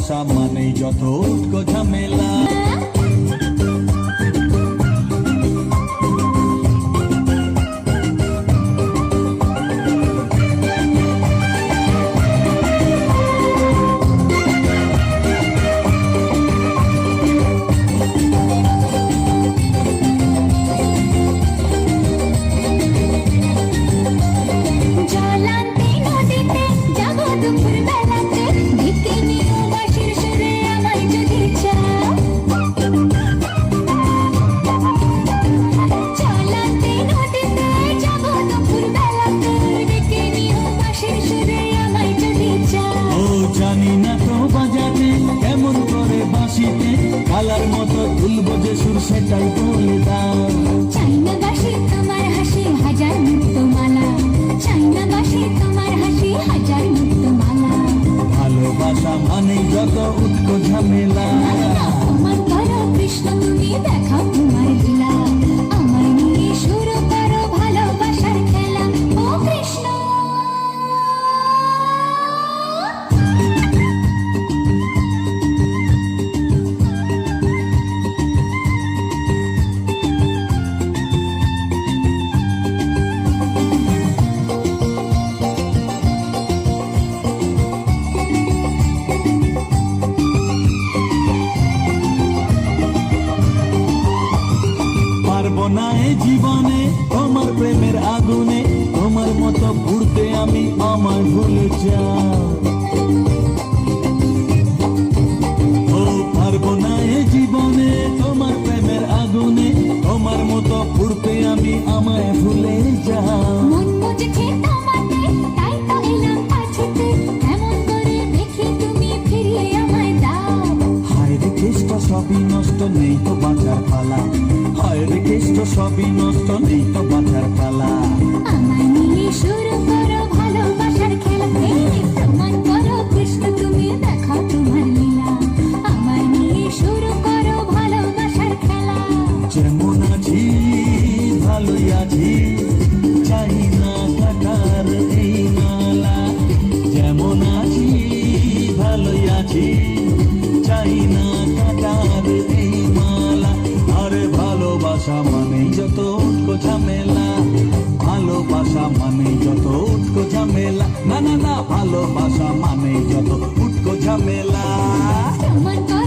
ভালোবাসা মানেই যত উটকো ঝামেলা। জানি না তো বাজাতে কেমন করে বাঁশিতে, কালার মতো তুলবো যে সুর সেটাই বলে দাও। চাই না বাঁশি তোমার হাসি হাজার মুক্ত মালা, চাই না বাঁশি তোমার হাসি হাজার মুক্ত মালা। ভালোবাসা মানেই যত উটকো ঝামেলা। অপমান করো কৃষ্ণ তুমি দেখাও তোমার লীলা, আমার নিয়ে শুরু করো ভালোবাসার খেলা। ও কৃষ্ণ পারবো না এ জীবনে তোমার প্রেমের আগুনে, তোমার মতো ঘুরতে আমি আমার ভুলে যাও। ও পারবো না এ জীবনে তোমার প্রেমের আগুনে, তোমার মতো ঘুরতে আমি আমায় ভুলে যাও। মন বুঝেছে তোমাতে তাই তো এলাম কাছেতে, এমন করে দেখি তুমি ফিরিয়ে আমায় দাও। হায় রে কেষ্ট সবই নষ্ট নেই তো বাঁচার পালা, হায় রে কেষ্ট সবই নষ্ট নেই তো বাঁচার পালা। আমায় নিয়ে শুরু করো ভালোবাসার খেলা, প্রমাণ করো কৃষ্ণ তুমি দেখাও তোমার লীলা, আমায় নিয়ে শুরু করো ভালোবাসার খেলা। যেমন আছি ভালোই আছি, চাই না কাটার এই মালা। যেমন আছি ভালোই আছি, চাই না কাটার এই মালা। আরে ভালোবাসা মানেই যত উটকো ঝামেলা, ভালোবাসা মানেই যত উটকো ঝামেলা। না না না, ভালোবাসা মানেই যত উটকো ঝামেলা। প্রমাণ করো